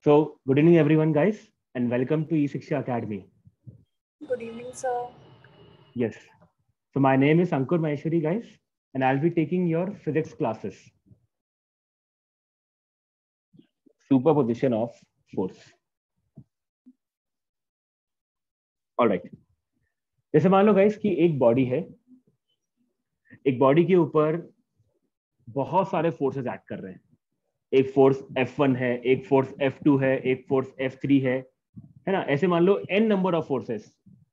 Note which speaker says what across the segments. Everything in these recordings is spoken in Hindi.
Speaker 1: So, good evening, everyone, guys, and welcome to eShiksha Academy.
Speaker 2: Good evening, sir.
Speaker 1: Yes. So, my name is Ankur Maheshwari, guys, and I'll be taking your physics classes. Superposition of force. All right. जैसे मान लो गाइस कि एक बॉडी है, एक बॉडी के ऊपर बहुत सारे फोर्सेस एक्ट कर रहे हैं. एक फोर्स F1 है, एक फोर्स F2 है, एक फोर्स F3 है ना. ऐसे मान लो n नंबर ऑफ फोर्सेस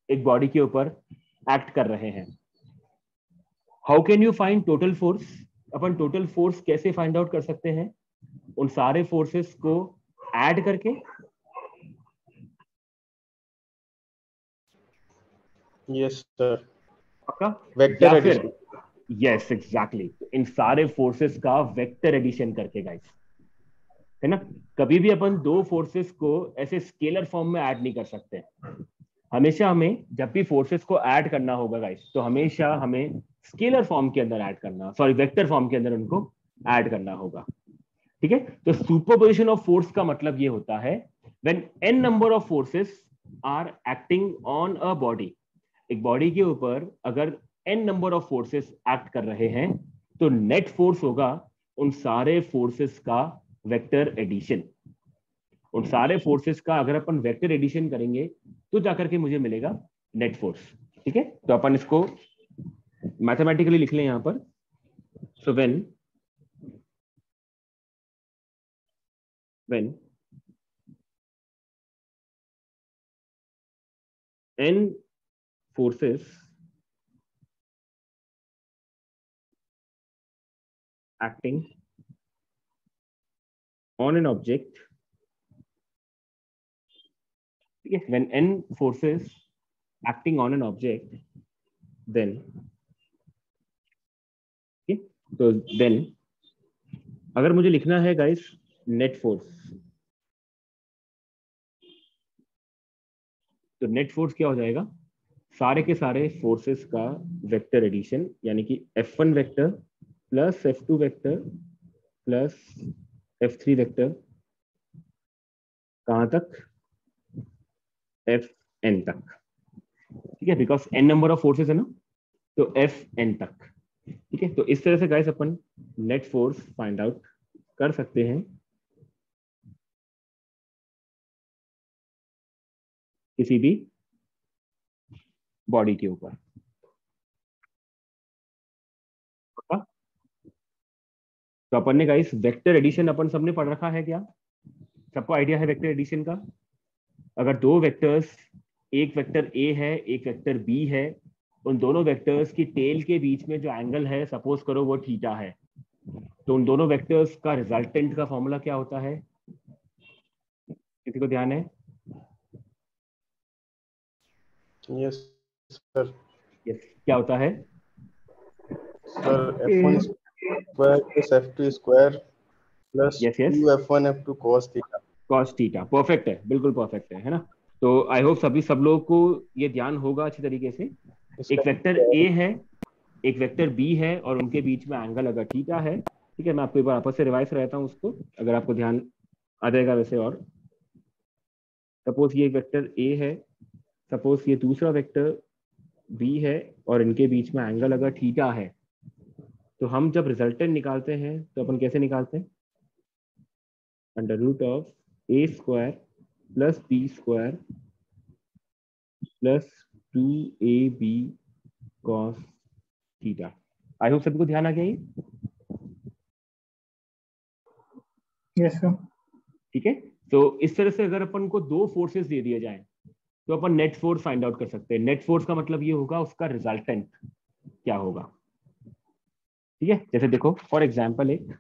Speaker 1: एक बॉडी के ऊपर एक्ट कर रहे हैं. How can you find total force? Upon total force कैसे फाइंड आउट कर सकते हैं? उन सारे फोर्सेस को ऐड करके.
Speaker 3: Yes sir.
Speaker 1: पक्का?
Speaker 3: वेक्टर
Speaker 1: या फिर
Speaker 3: एडिशन.
Speaker 1: यस एग्जैक्टली, इन सारे फोर्सेस का वेक्टर एडिशन करके गाइस, है ना. कभी भी अपन दो फोर्सेस को ऐसे स्केलर फॉर्म में ऐड नहीं कर सकते. हमेशा हमें जब भी फोर्सेस को ऐड करना होगा गाइस, तो हमेशा हमें स्केलर फॉर्म के अंदर ऐड करना, सॉरी वेक्टर फॉर्म के अंदर उनको ऐड करना होगा. ठीक है. तो सुपरपोजिशन ऑफ फोर्स का मतलब ये होता है when n number of forces are acting on a body. एक बॉडी के ऊपर अगर n number of forces act कर रहे हैं तो नेट फोर्स होगा उन सारे फोर्सेस का वेक्टर एडिशन. उन सारे फोर्सेस का अगर अपन वेक्टर एडिशन करेंगे तो जाकर के मुझे मिलेगा नेट फोर्स. ठीक है. तो अपन इसको मैथमेटिकली लिख लें यहां पर. So when n forces acting on an object, yes, when n forces acting on an object, then okay, तो then अगर मुझे लिखना है गाइस नेट फोर्स, तो नेट फोर्स क्या हो जाएगा? सारे के सारे फोर्सेस का वेक्टर एडिशन, यानी कि F1 vector plus F2 vector plus F3 vector, कहां तक? Fn तक. ठीक है, because n number of forces है ना, तो Fn तक. ठीक है. तो इस तरह से गाइस अपन नेट फोर्स फाइंड आउट कर सकते हैं किसी भी बॉडी के ऊपर. तो अपन ने गाइस वेक्टर एडिशन अपन सबने पढ़ रखा है क्या? सबको आइडिया है वेक्टर एडिशन का? अगर दो वेक्टर्स, एक वेक्टर ए है एक वेक्टर बी है, उन दोनों वेक्टर्स की टेल के बीच में जो एंगल है सपोज करो वो थीटा है, तो उन दोनों वेक्टर्स का रिजल्टेंट का फॉर्मूला क्या होता है? किसी को ध्यान है?
Speaker 3: Yes sir.
Speaker 1: यस, क्या होता है?
Speaker 3: Sir F1 square plus F2 square plus
Speaker 1: yes yes,
Speaker 3: 2 F1 F2 cos theta.
Speaker 1: Cos theta. Perfect है, बिल्कुल परफेक्ट है ना. तो आई होप सभी लोगों को ये ध्यान होगा अच्छी तरीके से. एक वेक्टर ए है, एक वेक्टर बी है, और उनके बीच में एंगल अगर थीटा है. ठीक है, मैं आपको एक बार आपस से रिवाइज रहता हूँ उसको, अगर आपको ध्यान आ जाएगा वैसे. और सपोज ये एक वेक्टर ए है, सपोज ये दूसरा वेक्टर बी है, और इनके बीच में एंगल अगर थीटा है, तो हम जब रिजल्टेंट निकालते हैं तो अपन कैसे निकालते हैं? Under root of a square plus b square plus 2ab cos theta. I hope सबको ध्यान आ गया ये.
Speaker 4: Yes sir.
Speaker 1: ठीक है. तो इस तरह से अगर अपन को दो फोर्सेस दे दिए जाए तो अपन नेट फोर्स फाइंड आउट कर सकते हैं. नेट फोर्स का मतलब ये होगा उसका रिजल्टेंट क्या होगा. ठीक है. जैसे देखो फॉर एग्जांपल एक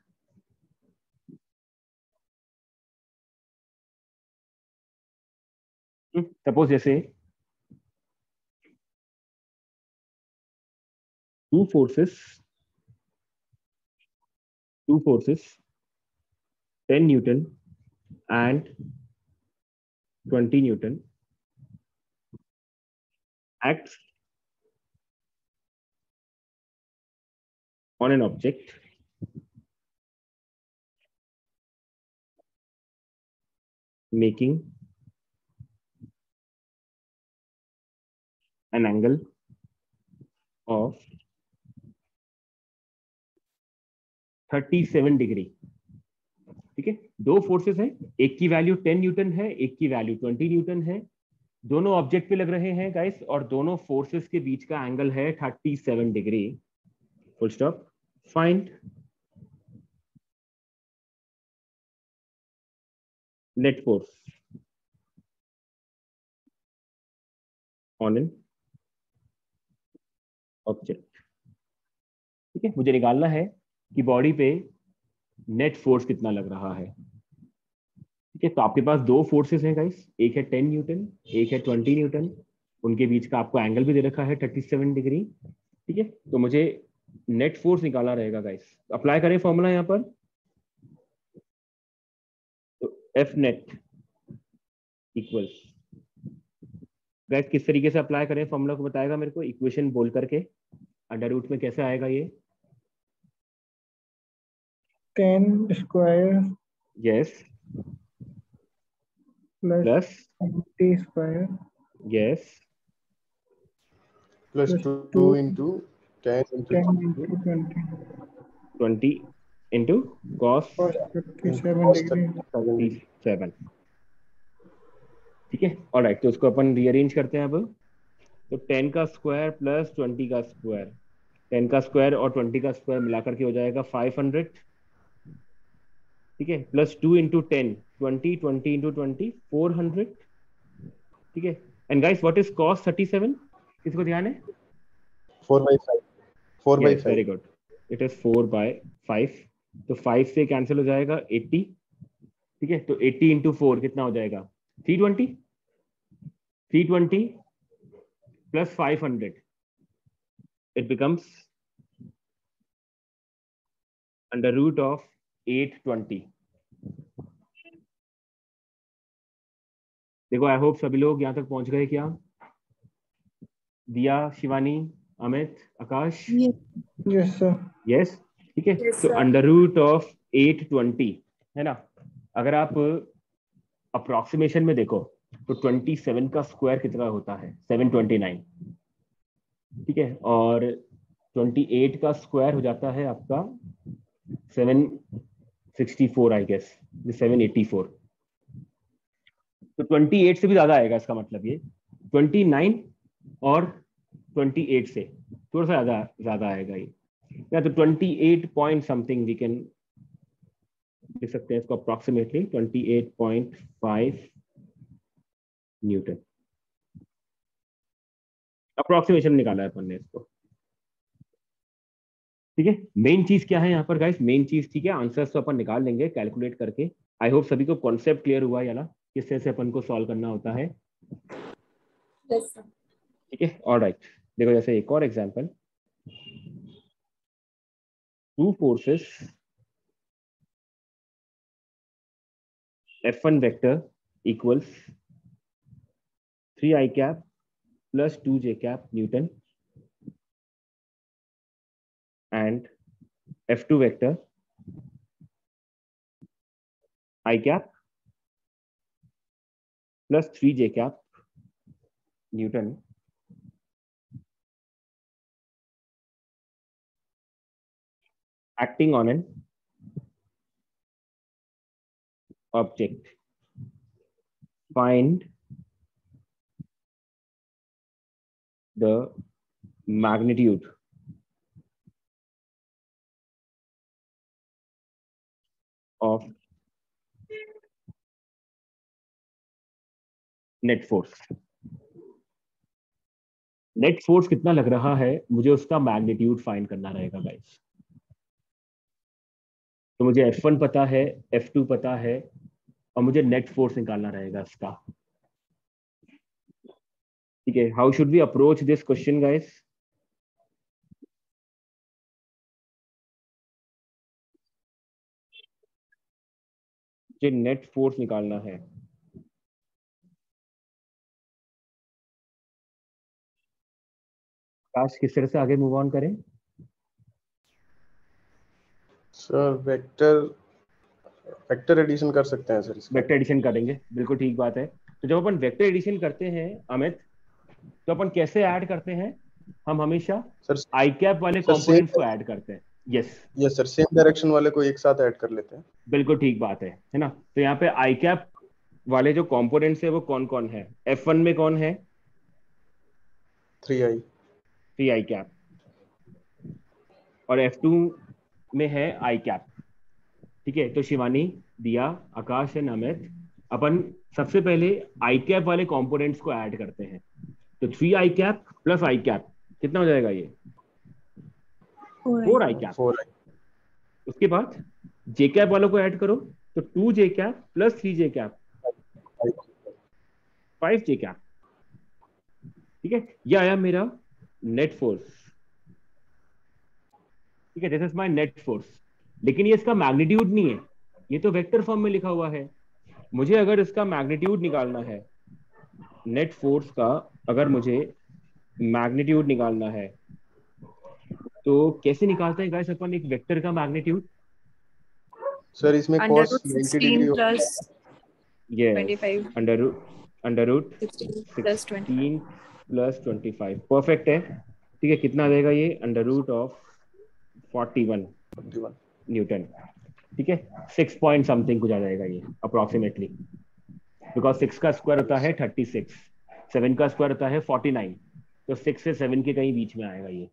Speaker 1: सपोज जैसे two forces 10 Newton and 20 Newton acts on an object making an angle of 37 degree. ठीक है, दो फोर्सेस हैं, एक की वैल्यू 10 न्यूटन है, एक की वैल्यू 20 न्यूटन है, दोनों ऑब्जेक्ट पे लग रहे हैं गाइस, और दोनों फोर्सेस के बीच का एंगल है 37 degree. Full stop. Find net force on an object. ठीक है, मुझे निकालना है कि बॉडी पे नेट फोर्स कितना लग रहा है। ठीक है, तो आपके पास दो फोर्सेस हैं गाइस, एक है 10 न्यूटन, एक है 20 न्यूटन, उनके बीच का आपको एंगल भी दे रखा है 37 डिग्री। ठीक है, तो मुझे नेट फोर्स निकालना रहेगा गाइस। अप्लाई करें फॉर्मूला यहाँ पर, तो एफ नेट इक्वल्स, गाइस किस तरीके से अप्लाई करें फॉर्मूला को बताएगा मेरे को इक्वेशन बोल करके, अंडर रूट में कैसे आएगा ये।
Speaker 4: 10 square
Speaker 1: yes
Speaker 4: plus
Speaker 1: plus
Speaker 4: 20 square
Speaker 1: yes
Speaker 3: plus
Speaker 4: plus
Speaker 3: 2 into 10 into
Speaker 4: 10
Speaker 3: 20
Speaker 4: into 20
Speaker 1: 20 into cos
Speaker 4: cos
Speaker 3: into
Speaker 4: 37
Speaker 3: cos
Speaker 4: degree.
Speaker 3: 37
Speaker 1: 37। ठीक है, ऑलराइट, तो उसको अपन रीअरेंज करते हैं अब। तो 10 का स्क्वायर प्लस 20 का स्क्वायर, 10 का स्क्वायर और 20 का स्क्वायर मिलाकर के हो जाएगा 500। ठीक है, प्लस 2 इंटू 10, 20, 20 इंटू 20, 400। ठीक है, and guys what is cos 37, किसको ध्यान है?
Speaker 3: 4 by 5 4 by
Speaker 1: yes
Speaker 3: 5
Speaker 1: very good, it is 4/5। तो 5 से कैंसिल हो जाएगा 80। ठीक है, तो 80 इंटू 4 कितना हो जाएगा? 320। 320 plus 500, it becomes under root of 820। देखो आई होप सभी लोग यहाँ तक पहुंच गए क्या? Diya, Shivani, Amit, Akash?
Speaker 4: Yes sir.
Speaker 1: Yes. ठीक है,
Speaker 2: Yes,
Speaker 1: तो
Speaker 2: sir.
Speaker 1: अंडर रूट ऑफ 820 है ना। अगर आप अप्रोक्सीमेशन में देखो तो 27 का स्क्वायर कितना होता है? 729। ठीक है, और 28 का स्क्वायर हो जाता है आपका 764 आई गेस, 784। तो 28 से भी ज्यादा आएगा, इसका मतलब ये 29 और 28 से थोड़ा सा ज्यादा ज्यादा आएगा ये, या तो 28 पॉइंट समथिंग वी कैन लिख सकते हैं इसको, अप्रोक्सीमेटली 28.5 न्यूटन। अप्रोक्सीमेशन निकाला है अपन ने इसको। ठीक है, मेन चीज क्या है यहाँ पर गाइस? मेन चीज, ठीक है, आंसर्स तो अपन निकाल लेंगे कैलकुलेट करके। आई होप सभी को कॉन्सेप्ट क्लियर हुआ या ना, किस तरह से अपन को सॉल्व करना होता है।
Speaker 2: Yes, sir.
Speaker 1: ठीक है, ऑलराइट। देखो जैसे एक और example, two forces F1 vector equals 3i cap plus 2j cap Newton, and F2 vector I cap plus 3j cap Newton acting on an object. Find the magnitude of net force. Net force कितना लग रहा है, मुझे उसका मैग्नीट्यूड फाइंड करना रहेगा गाइस। तो मुझे F1 पता है, F2 पता है, और मुझे नेट फोर्स निकालना रहेगा इसका। ठीक है, how should we approach this question guys? मुझे नेट फोर्स निकालना है। काश किस तरह से आगे मूव ऑन करें?
Speaker 3: sir vector वेक्टर एडिशन कर सकते हैं सर इसका।
Speaker 1: वेक्टर एडिशन करेंगे, बिल्कुल ठीक बात है। तो जब अपन वेक्टर एडिशन करते हैं अमित, तो अपन कैसे ऐड करते हैं? हम हमेशा
Speaker 3: सर
Speaker 1: आई कैप वाले
Speaker 3: सर
Speaker 1: कंपोनेंट्स को
Speaker 3: सेम,
Speaker 1: ऐड करते हैं। Yes,
Speaker 3: yes sir, same direction वाले को एक साथ ऐड कर लेते हैं।
Speaker 1: बिल्कुल ठीक बात है ना। तो यहाँ पे आई कैप वाले जो कंपोनेंट्स है वो कौन कौन है? F1 में कौन है?
Speaker 3: 3i।
Speaker 1: 3 आई कैप। और F2 में है आई कैप। ठीक है, तो शिवानी, दिया, आकाश एंड अमित, अपन सबसे पहले आई कैप वाले कंपोनेंट्स को ऐड करते हैं। तो 3 आई कैप प्लस आई कैप कितना हो जाएगा? ये 4 आई कैप।
Speaker 3: 4i।
Speaker 1: उसके बाद जे कैप वालों को ऐड करो, तो 2 जे कैप प्लस 3 जे कैप 5 जे कैप। ठीक है, ये आया मेरा नेट फोर्स। ठीक है, this is my net force. लेकिन ये इसका मैग्नीट्यूड नहीं है, ये तो वेक्टर फॉर्म में लिखा हुआ है। मुझे अगर इसका मैग्नीट्यूड निकालना है, नेट फोर्स का अगर मुझे मैग्नीट्यूड निकालना है, तो कैसे निकालते हैं गाइस अपन एक वेक्टर का मैग्नीट्यूड?
Speaker 3: सर इसमें
Speaker 2: under
Speaker 3: cos
Speaker 2: root
Speaker 3: 90
Speaker 2: 16
Speaker 3: degree
Speaker 2: plus
Speaker 1: ये
Speaker 2: 25
Speaker 1: under root
Speaker 2: 16 plus 25
Speaker 1: 16 plus 25 perfect है। ठीक है, कितना आ जाएगा ये? Under root of 41
Speaker 3: 41।
Speaker 1: न्यूटन। ठीक है, 6 पॉइंट समथिंग कुछ आ जाएगा ये अप्रोक्सीमेटली, बिकॉज 6 का स्क्वायर होता है 36, 7 का स्क्वायर होता है 49, तो 6 से 7 के कहीं बीच में आएगा ये।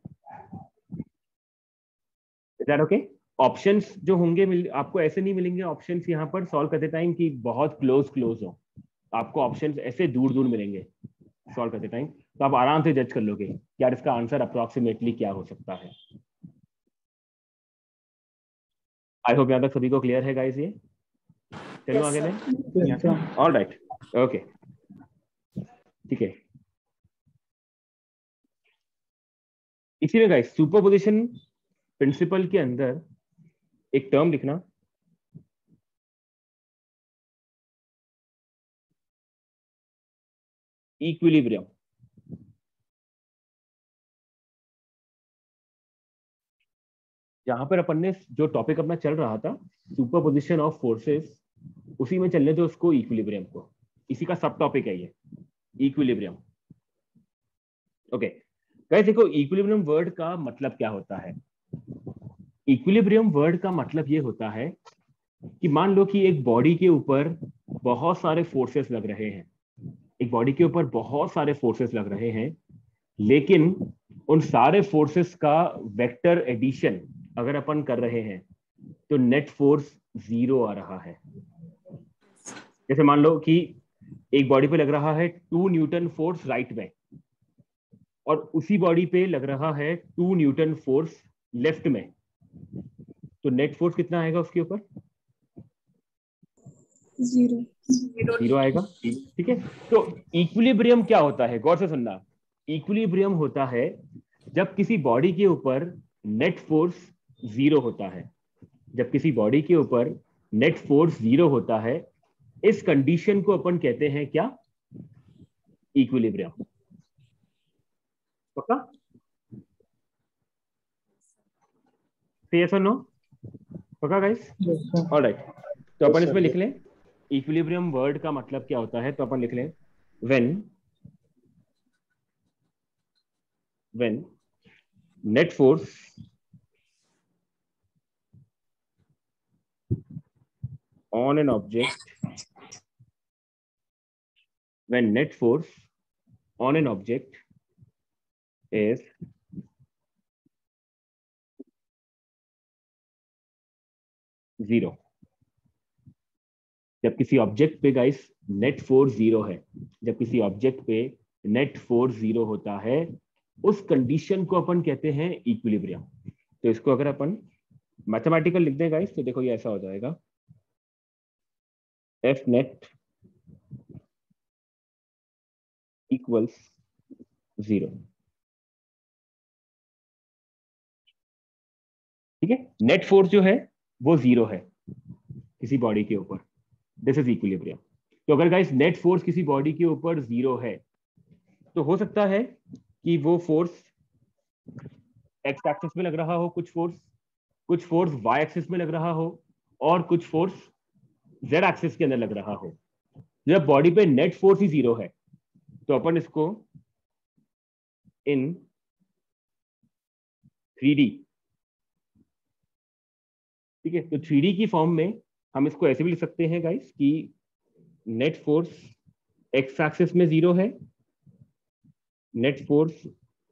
Speaker 1: Is that okay? ऑप्शंस जो होंगे आपको ऐसे नहीं मिलेंगे ऑप्शंस यहाँ पर सॉल्व करते टाइम कि बहुत क्लोज क्लोज हो। आपको ऑप्शंस ऐसे दूर दूर मिलेंगे सॉल्व करते टाइम, तो आप आराम से जज कर लोगे कि यार इसका आंसर अप्रोक्सीमेटली क्या हो सकता है। आई होप यहाँ तक सभी को क्लियर है गाइस ये। चलो आगे मैं। ऑल राइट, ओके, ठीक है। इसी में गाइस सुपरपोजिशन प्रिंसिपल के अंदर एक टर्म लिखना, इक्विलिब्रियम। जहां पर अपन ने जो टॉपिक अपना चल रहा था सुपरपोजिशन ऑफ फोर्सेस, उसी में चलने दो उसको, इक्विलिब्रियम को। इसी का सब टॉपिक है ये, इक्विलिब्रियम। ओके गाइस, देखो इक्विलिब्रियम वर्ड का मतलब क्या होता है। इक्विलिब्रियम वर्ड का मतलब ये होता है कि मान लो कि एक बॉडी के ऊपर बहुत सारे फोर्सेस लग रहे हैं, एक बॉडी के ऊपर बहुत सारे फोर्सेस लग रहे हैं, लेकिन उन सारे फोर्सेस का वेक्टर एडिशन अगर अपन कर रहे हैं तो नेट फोर्स 0 आ रहा है। जैसे मान लो कि एक बॉडी पे लग रहा है 2 न्यूटन फोर्स राइट में, और उसी बॉडी पे लग रहा है 2 न्यूटन फोर्स लेफ्ट में, तो नेट फोर्स कितना आएगा उसके ऊपर? 0 आएगा। ठीक है, तो इक्विलिब्रियम क्या होता है, गौर से सुनना। इक्विलिब्रियम होता है जब किसी बॉडी के ऊपर नेट फोर्स 0 होता है। जब किसी बॉडी के ऊपर नेट फोर्स 0 होता है, इस कंडीशन को अपन कहते हैं क्या? इक्विलिब्रियम। पक्का? यस और नो? पक्का गाइस? ऑलराइट, तो अपन इसमें लिख लें इक्विलिब्रियम वर्ड का मतलब क्या होता है। तो अपन लिख लें when net force on an object, when net force on an object is zero। जब किसी ऑब्जेक्ट पे गाइस नेट फोर्स 0 है, जब किसी ऑब्जेक्ट पे नेट फोर्स 0 होता है, उस कंडीशन को अपन कहते हैं इक्विलिब्रियम। तो इसको अगर अपन मैथमेटिकल लिख दें गाइस, तो देखो ये ऐसा हो जाएगा, एफ नेट इक्वल्स 0। ठीक है, नेट फोर्स जो है वो 0 है किसी बॉडी के ऊपर, दिस इज इक्विलिब्रियम। तो अगर गाइस नेट फोर्स किसी बॉडी के ऊपर 0 है, तो हो सकता है कि वो फोर्स एक्स एक्सिस में लग रहा हो, कुछ फोर्स वाई एक्सिस में लग रहा हो, और कुछ फोर्स जेड एक्सिस के अंदर लग रहा हो, जब बॉडी पे नेट फोर्स ही 0 है, तो अपन इसको इन 3D, ठीक है, तो 3D की फॉर्म में हम इसको ऐसे भी लिख सकते हैं गाइस कि नेट फोर्स एक्स एक्सिस में 0 है, नेट फोर्स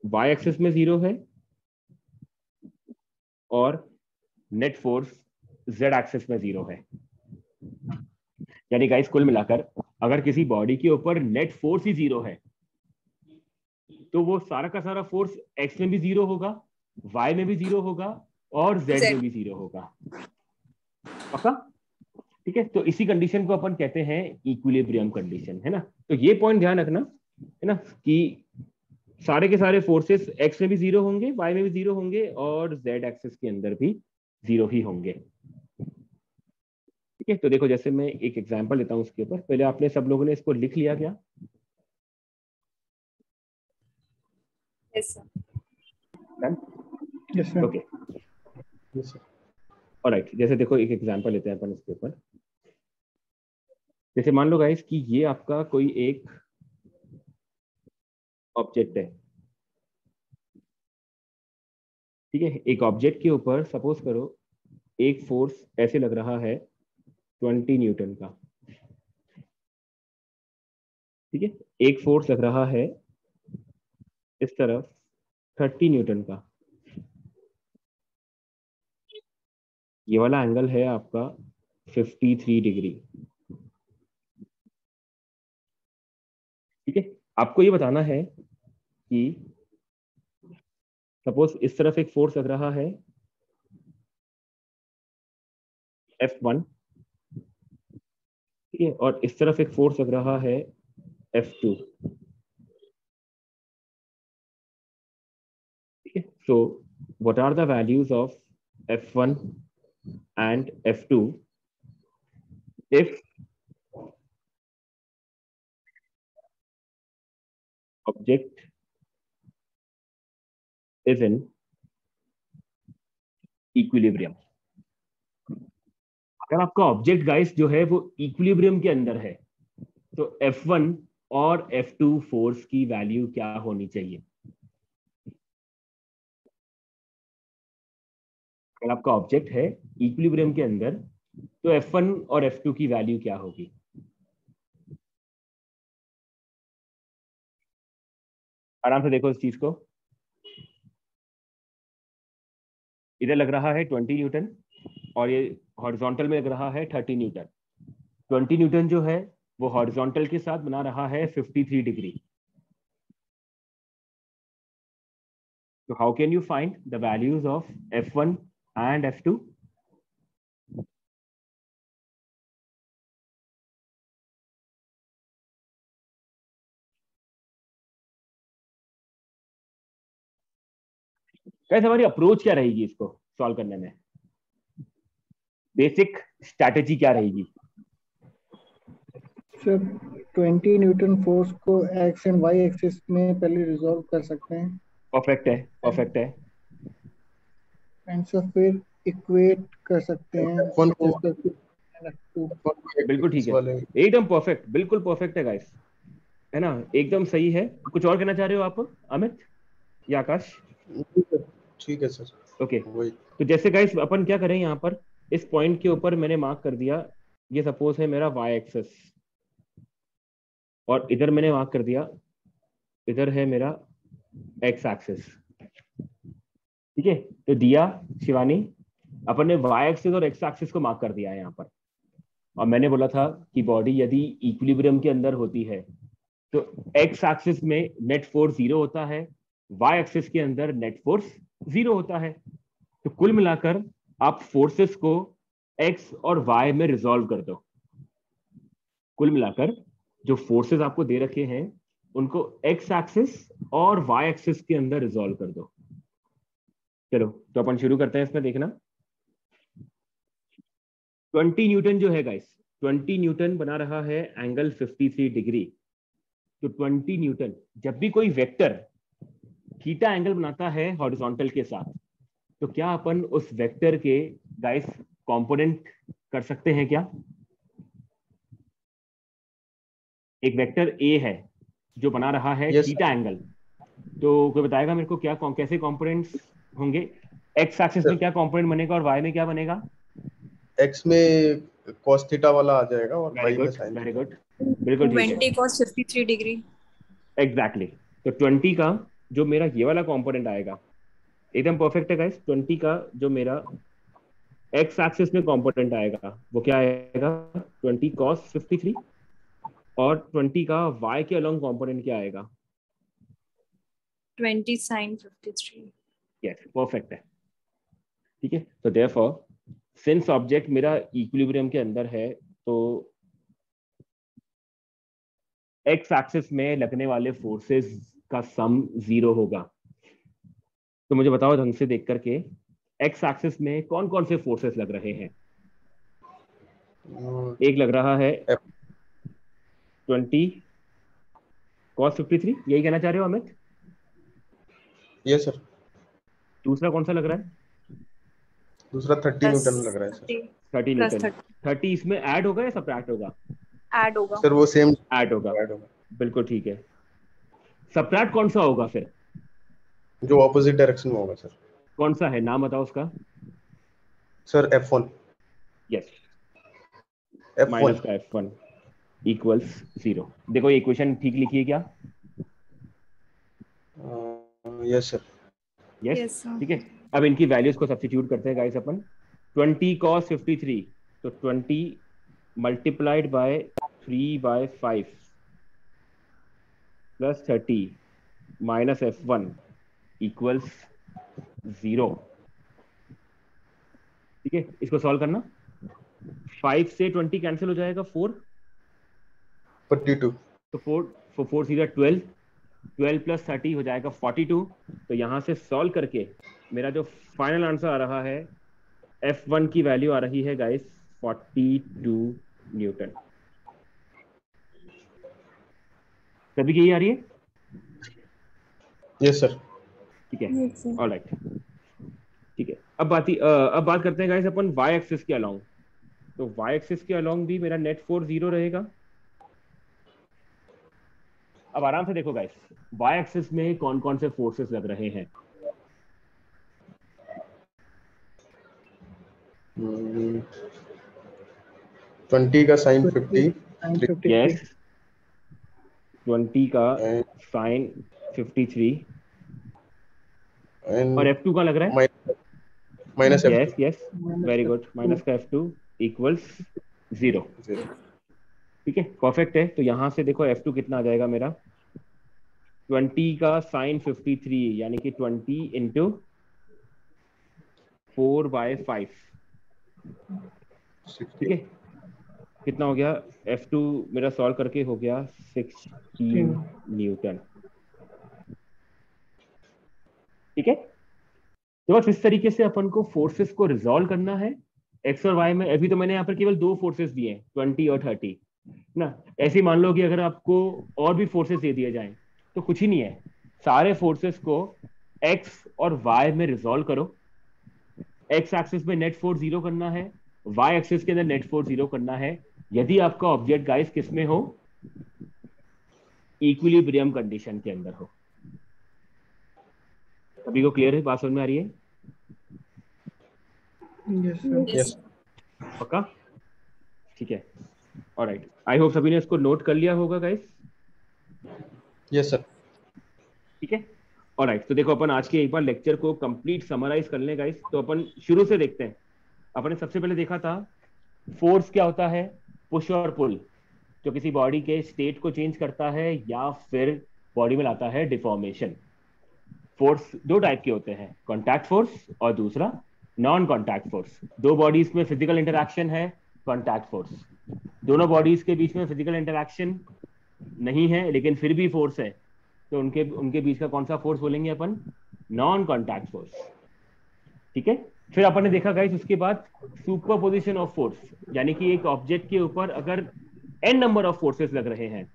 Speaker 1: वाई एक्सिस में 0 है, और नेट फोर्स जेड एक्सिस में 0 है। यानी गाइस कुल मिलाकर अगर किसी बॉडी के ऊपर नेट फोर्स ही 0 है, तो वो सारा का सारा फोर्स एक्स में भी 0 होगा, वाई में भी 0 होगा, और जेड में भी 0 होगा। पक्का? ठीक है, तो इसी कंडीशन को अपन कहते हैं इक्विलिब्रियम कंडीशन, है ना। तो ये पॉइंट ध्यान रखना, है ना, कि सारे के सारे फोर्सेस एक्स में भी 0 होंगे, वाई में भी 0 होंगे, और जेड एक्सिस के अंदर भी 0 ही होंगे। ठीक है, तो देखो जैसे मैं एक एग्जांपल लेता हूं उसके ऊपर। पहले आपने सब लोगों ने इसको लिख लिया क्या?
Speaker 2: Yes, sir.
Speaker 4: Yes sir.
Speaker 1: Okay,
Speaker 3: Yes, sir.
Speaker 1: Alright. जैसे देखो एक एग्जांपल लेते हैं अपन इसके ऊपर। जैसे मान लो गाइस कि ये आपका कोई एक ऑब्जेक्ट है, ठीक है। एक ऑब्जेक्ट के ऊपर सपोज करो एक फोर्स ऐसे लग रहा है 20 न्यूटन का, ठीक है। एक फोर्स लग रहा है इस तरफ 30 न्यूटन का। ये वाला एंगल है आपका 53 डिग्री, ठीक है। आपको ये बताना है कि सपोज इस तरफ एक फोर्स लग रहा है F1, ठीक है, और इस तरफ एक फोर्स लग रहा है F2, ठीक है। So what are the values of F1 and F2 if object is in equilibrium? अगर आपका ऑब्जेक्ट गाइस जो है वो इक्विलिब्रियम के अंदर है, तो F1 और F2 फोर्स की वैल्यू क्या होनी चाहिए? अगर आपका ऑब्जेक्ट है इक्विलिब्रियम के अंदर, तो F1 और F2 की वैल्यू क्या होगी? आराम से देखो इस चीज को। इधर लग रहा है 20 न्यूटन, और ये हॉरिजॉन्टल में लग रहा है 30 न्यूटन। 20 न्यूटन जो है वो हॉरिजॉन्टल के साथ बना रहा है 53 degree. So how can you find the values of F1 and F2? कैसे हमारी अप्रोच क्या रहेगी इसको सॉल्व करने में? बेसिक स्ट्रैटेजी क्या रहेगी?
Speaker 4: सर 20 न्यूटन फोर्स को एक्स एंड वाई एक्सिस में पहले रिजॉल्व कर सकते हैं,
Speaker 1: परफेक्ट है, परफेक्ट है।
Speaker 4: एंड सर फिर इक्वेट कर सकते हैं
Speaker 3: F1 को
Speaker 1: बिल्कुल ठीक है,
Speaker 3: वाले
Speaker 1: एकदम परफेक्ट, बिल्कुल परफेक्ट है गाइस, है ना, एकदम सही है। कुछ और कहना चाह रहे हो आप अमित या आकाश?
Speaker 3: ठीक है सर,
Speaker 1: ओके,
Speaker 3: वही
Speaker 1: तो जैसे गाइस अपन क्या करें, यहाँ पर इस पॉइंट के ऊपर मैंने मार्क कर दिया, ये सपोज है मेरा वाई एक्सिस, और इधर मैंने मार्क कर दिया, इधर है मेरा एक्स एक्सिस, ठीक है। तो दिया शिवानी, अपन ने वाई एक्सिस और एक्स एक्सिस को मार्क कर दिया है यहाँ पर, और मैंने बोला था कि बॉडी यदि इक्विलिब्रियम के अंदर होती है तो एक्स एक्सिस में नेट फोर्स 0 होता है, वाई एक्सिस के अंदर नेट फोर्स 0 होता है। तो कुल मिलाकर आप फोर्सेस को एक्स और वाई में रिजॉल्व कर दो। कुल मिलाकर जो फोर्सेस आपको दे रखे हैं उनको एक्स एक्सिस और वाई एक्सिस के अंदर रिजॉल्व कर दो। चलो तो अपन शुरू करते हैं इसमें। देखना 20 न्यूटन जो है गाइस, 20 न्यूटन बना रहा है एंगल 53 डिग्री। तो 20 न्यूटन, जब भी कोई वेक्टर थीटा एंगल बनाता है हॉरिजॉन्टल के साथ, तो क्या अपन उस वेक्टर के गाइस कंपोनेंट कर सकते हैं क्या? एक वेक्टर ए है जो बना रहा है
Speaker 3: Yes,
Speaker 1: थीटा एंगल, तो कोई बताएगा मेरे को क्या कैसे कंपोनेंट्स होंगे? एक्स एक्सिस में क्या कंपोनेंट बनेगा और वाई में क्या बनेगा?
Speaker 3: एक्स में cos थीटा वाला आ जाएगा और
Speaker 1: वेरी
Speaker 3: y में
Speaker 1: good,
Speaker 3: sin
Speaker 1: very
Speaker 3: theta.
Speaker 1: Good, बिल्कुल ठीक है,
Speaker 2: 20 cos 53 डिग्री।
Speaker 1: एग्जैक्टली तो 20 का जो मेरा ये वाला कंपोनेंट आएगा एकदम परफेक्ट है गाइस। 20 का जो मेरा एक्स एक्सिस में कंपोनेंट आएगा वो क्या आएगा? 20 cos 53, और 20 का वाई के अलोंग कंपोनेंट क्या आएगा?
Speaker 2: 20 sin 53।
Speaker 1: यस, परफेक्ट है। ठीक है, तो देयरफॉर सिंस ऑब्जेक्ट मेरा इक्विलिब्रियम के अंदर है तो एक्स एक्सिस में लगने वाले फोर्सेस का सम 0 होगा। तो मुझे बताओ ढंग से देख करके, एक्स एक्सिस में कौन कौन से फोर्सेस लग रहे हैं? एक लग रहा है
Speaker 3: F-
Speaker 1: 20 cos 53, यही कहना चाह रहे हो अमित?
Speaker 3: Yes sir,
Speaker 1: दूसरा कौन सा लग रहा है?
Speaker 3: दूसरा 30 न्यूटन लग रहा है सर।
Speaker 1: 30
Speaker 2: plus
Speaker 1: Newton. 30 इसमें ऐड होगा या सबट्रैक्ट होगा?
Speaker 2: ऐड होगा।
Speaker 3: सर वो सेम
Speaker 1: ऐड होगा,
Speaker 3: ऐड होगा,
Speaker 1: बिल्कुल ठीक है। सबट्रैक्ट कौन सा होगा फिर?
Speaker 3: जो ऑपोजिट डायरेक्शन में होगा सर।
Speaker 1: कौन सा है, नाम बताओ उसका।
Speaker 3: Sir F1,
Speaker 1: yes,
Speaker 3: F1।
Speaker 1: Minus का F1 इक्वल्स 0। देखो ये इक्वेशन ठीक लिखी है क्या?
Speaker 3: Yes sir.
Speaker 1: Yes,
Speaker 2: yes sir.
Speaker 1: ठीक है। अब इनकी वैल्यूज को सब्स्टिट्यूट करते हैं गाइस अपन। 20 cos 53, तो 20 multiplied by 3/5 plus 30 minus F1 equals 0। ठीक है, इसको सॉल्व करना। 5 से 20 कैंसिल हो जाएगा, 4,
Speaker 3: 42।
Speaker 1: तो 4 सीधा 12, 12 प्लस 30 हो जाएगा 42। तो यहां से सॉल्व करके मेरा जो फाइनल आंसर आ रहा है, F1 की वैल्यू आ रही है गाइस 42 न्यूटन। सभी की यही आ रही है?
Speaker 3: Yes sir.
Speaker 1: ठीक है,
Speaker 2: यस सर।
Speaker 1: ऑलराइट, ठीक है। अब बात करते हैं गाइस अपन वाई एक्सिस के अलोंग। तो वाई एक्सिस के अलोंग भी मेरा नेट फोर्स 0 रहेगा। अब आराम से देखो गाइस, वाई एक्सिस में कौन कौन से फोर्सेस लग रहे हैं?
Speaker 3: 20 का sin 50
Speaker 4: sin 53
Speaker 1: यस, 20 का
Speaker 3: and
Speaker 1: साइन 53, और
Speaker 3: and
Speaker 1: F2 का लग रहा है?
Speaker 3: minus
Speaker 1: yes
Speaker 3: F2।
Speaker 1: Yes, very good, minus का F2 इक्वल्स 0। ठीक है, परफेक्ट है। तो यहां से देखो F2 कितना आ जाएगा मेरा? 20 का साइन 53 यानी कि 20 इंटू 4/5। ठीक है, कितना हो गया? F2 मेरा सॉल्व करके हो गया 16 न्यूटन। ठीक है, तो बस इस तरीके से अपन को फोर्सेस को रिजॉल्व करना है एक्स और वाई में। अभी तो मैंने यहाँ पर केवल 2 फोर्सेस दिए हैं, 20 और 30 ना। ऐसे मान लो कि अगर आपको और भी फोर्सेस दे दिए जाएं तो कुछ ही नहीं है, सारे फोर्सेस को एक्स और वाई में रिजॉल्व करो। एक्स एक्सिस में नेट फोर्स 0 करना है, वाई एक्सिस के अंदर नेट फोर्स 0 करना है, यदि आपका ऑब्जेक्ट गाइस किस में हो? इक्विलिब्रियम कंडीशन के अंदर हो। अभी को क्लियर है, बात समझ में आ रही है?
Speaker 4: Yes sir.
Speaker 3: यस
Speaker 1: पक्का? ठीक है, ऑलराइट, आई होप सभी ने इसको नोट कर लिया होगा गाइस।
Speaker 3: Yes sir.
Speaker 1: ठीक है, ऑलराइट, तो देखो अपन आज के एक बार लेक्चर को कंप्लीट समराइज कर लें गाइस। तो अपन शुरू से देखते हैं। अपन ने सबसे पहले देखा था फोर्स क्या होता है, पुश और पुल, जो किसी बॉडी के स्टेट को चेंज करता है या फिर बॉडी में लाता है डिफॉर्मेशन। फोर्स दो टाइप के होते हैं, कॉन्टैक्ट फोर्स और दूसरा नॉन कॉन्टैक्ट फोर्स। दो बॉडीज में फिजिकल इंटरैक्शन है, कॉन्टैक्ट फोर्स। दोनों बॉडीज के बीच में फिजिकल इंटरैक्शन नहीं है लेकिन फिर भी फोर्स है, तो उनके उनके बीच का कौन सा फोर्स बोलेंगे अपन? Non contact force. ठीक है, फिर अपन ने देखा गाइस उसके बाद सुपरपोजिशन ऑफ फोर्स, यानी कि एक ऑब्जेक्ट के ऊपर अगर n नंबर ऑफ फोर्सेस लग रहे हैं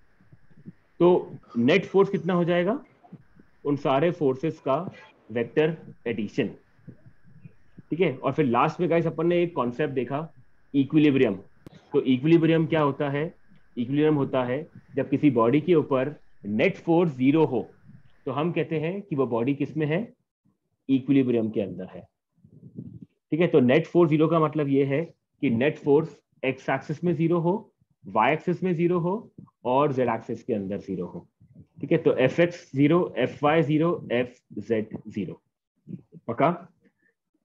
Speaker 1: तो नेट फोर्स कितना हो जाएगा? उन सारे फोर्सेस का वेक्टर एडिशन। ठीक है, और फिर लास्ट में गाइस अपन ने एक कॉन्सेप्ट देखा, इक्विलिब्रियम। तो इक्विलिब्रियम क्या होता है? इक्विलिब्रियम होता है जब किसी बॉडी के ऊपर नेट फोर्स 0 हो, तो हम कहते हैं कि वो बॉडी किस में है, इक्विलिब्रियम के अंदर है। ठीक है, तो नेट फोर्स 0 का मतलब ये है कि नेट फोर्स एक्स एक्सिस में 0 हो, वाई एक्सिस में 0 हो और जेड एक्सिस के अंदर 0 हो। ठीक है, तो F X 0, F Y 0, F Z 0। पक्का?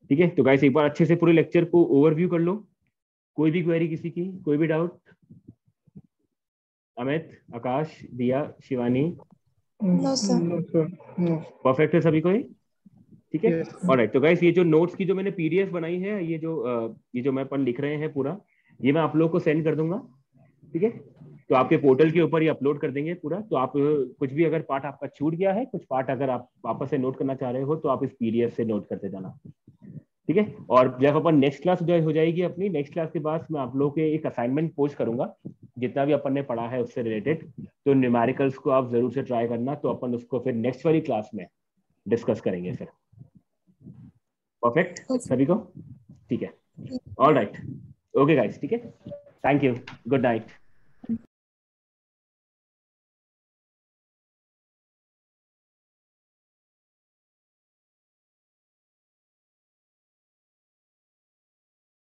Speaker 1: ठीक है, तो गाइस एक बार अच्छे से पूरे लेक्चर को ओवरव्यू कर लो। कोई भी क्वेरी किसी की, कोई भी doubt? Amit, Aakash, Diya, Shivani?
Speaker 2: No sir.
Speaker 4: No sir, no.
Speaker 1: Perfect है सभी को? ठीक है,
Speaker 4: Yes.
Speaker 1: ऑलराइट। तो गाइस ये जो नोट्स की जो मैंने पीडीएफ बनाई है, ये जो मैं अपन लिख रहे हैं पूरा, ये मैं आप लोगों को सेंड कर दूंगा। ठीक है, तो आपके पोर्टल के ऊपर ये अपलोड कर देंगे पूरा। तो आप कुछ भी अगर पार्ट आपका छूट गया है, कुछ पार्ट अगर आप वापस से नोट करना चाह रहे हो, तो आप इस पीडीएफ से नोट करते जाना। ठीक है, और जब अपन नेक्स्ट क्लास हो जाएगी अपनी, नेक्स्ट क्लास के बाद मैं आप लोगों के एक असाइनमेंट पोस्ट करूंगा जितना भी अपन ने पढ़ा है उससे रिलेटेड। तो न्यूमेरिकल्स को आप जरूर से ट्राई करना, तो अपन उसको फिर नेक्स्ट वाली क्लास में डिस्कस करेंगे फिर। परफेक्ट सभी को? ठीक है, ऑल राइट, ओके गाइस, ठीक है, थैंक यू, गुड नाइट।